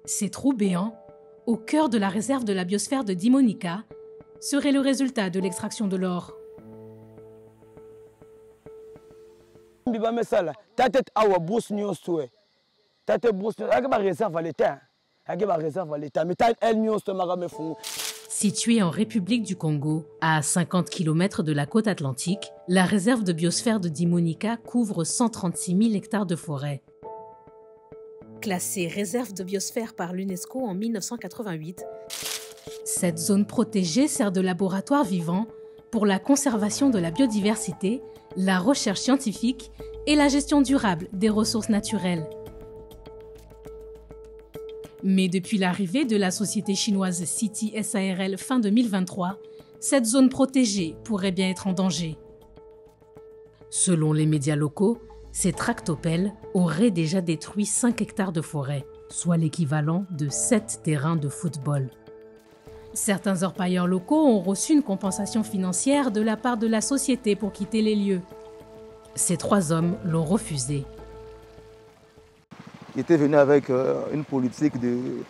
Ces trous béants, au cœur de la réserve de la biosphère de Dimonica, seraient le résultat de l'extraction de l'or. Située en République du Congo, à 50 km de la côte atlantique, la réserve de biosphère de Dimonica couvre 136 000 hectares de forêt. Classée réserve de biosphère par l'UNESCO en 1988, cette zone protégée sert de laboratoire vivant pour la conservation de la biodiversité, la recherche scientifique et la gestion durable des ressources naturelles. Mais depuis l'arrivée de la société chinoise City SARL fin 2023, cette zone protégée pourrait bien être en danger. Selon les médias locaux, ces tractopelles auraient déjà détruit 5 hectares de forêt, soit l'équivalent de 7 terrains de football. Certains orpailleurs locaux ont reçu une compensation financière de la part de la société pour quitter les lieux. Ces 3 hommes l'ont refusé. Il était venu avec une politique de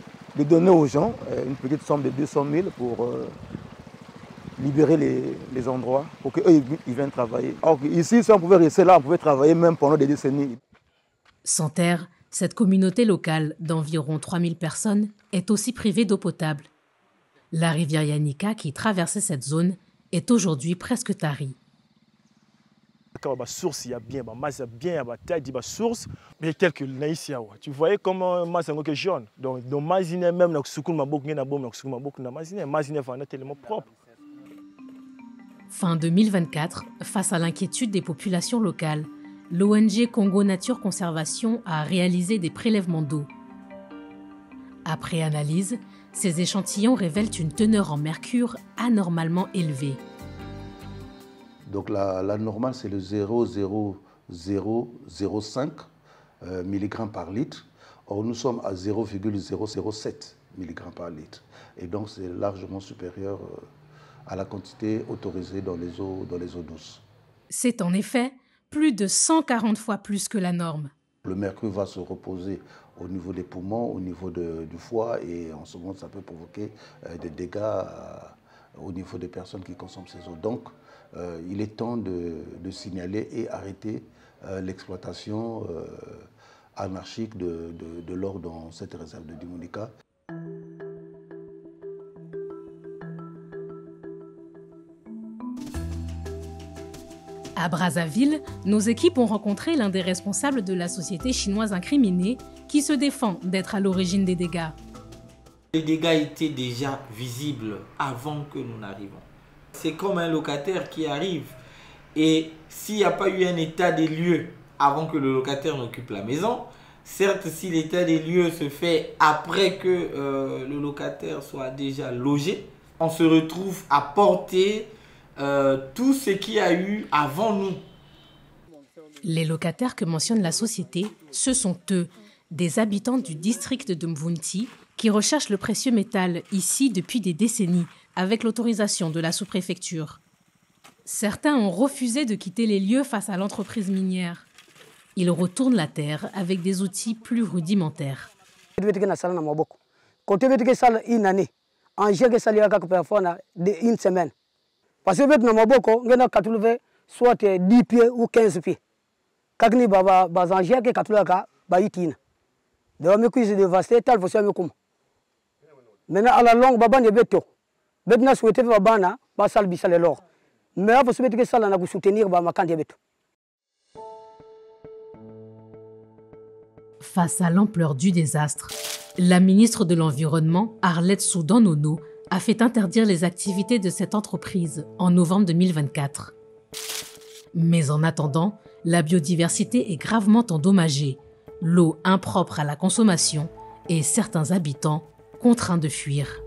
donner aux gens une petite somme de 200 000 pour libérer les endroits, pour qu'eux ils viennent travailler. Alors ici, si on pouvait rester là, on pouvait travailler même pendant des décennies. Sans terre, cette communauté locale d'environ 3000 personnes est aussi privée d'eau potable. La rivière Yanika, qui traversait cette zone, est aujourd'hui presque tarie. Source, il y a bien, masse bien, source, mais quelques naïs. Tu voyais comment masse est jaune. Donc, mazine même na sukun mabok na bom na sukun mabok na mazine va tellement propre. Fin 2024, face à l'inquiétude des populations locales, l'ONG Congo Nature Conservation a réalisé des prélèvements d'eau. Après analyse, ces échantillons révèlent une teneur en mercure anormalement élevée. Donc la normale, c'est le 0,0005 mg par litre. Or, nous sommes à 0,007 mg par litre. Et donc, c'est largement supérieur à la quantité autorisée dans les eaux douces. C'est en effet plus de 140 fois plus que la norme. Le mercure va se reposer au niveau des poumons, au niveau du foie, et en ce moment, ça peut provoquer des dégâts au niveau des personnes qui consomment ces eaux. Donc, il est temps de signaler et arrêter l'exploitation anarchique de l'or dans cette réserve de Dimonica. À Brazzaville, nos équipes ont rencontré l'un des responsables de la société chinoise incriminée qui se défend d'être à l'origine des dégâts. Les dégâts étaient déjà visibles avant que nous n'arrivions. C'est comme un locataire qui arrive et s'il n'y a pas eu un état des lieux avant que le locataire n'occupe la maison, certes si l'état des lieux se fait après que le locataire soit déjà logé, on se retrouve à porter tout ce qu'il y a eu avant nous. Les locataires que mentionne la société, ce sont eux, des habitants du district de Mvunti, qui recherchent le précieux métal ici depuis des décennies, avec l'autorisation de la sous-préfecture. Certains ont refusé de quitter les lieux face à l'entreprise minière. Ils retournent la terre avec des outils plus rudimentaires. Une semaine. Parce que nous avons soit 10 pieds ou 15 pieds. Quand nous avons des gens qui ont été dévastés, maintenant, à la longue, nous avons maintenant souhaité que nous salbissons l'or. Mais il faut soutenir les Face à l'ampleur du désastre, la ministre de l'Environnement, Arlette Soudan-Nono, a fait interdire les activités de cette entreprise en novembre 2024. Mais en attendant, la biodiversité est gravement endommagée, l'eau impropre à la consommation et certains habitants contraints de fuir.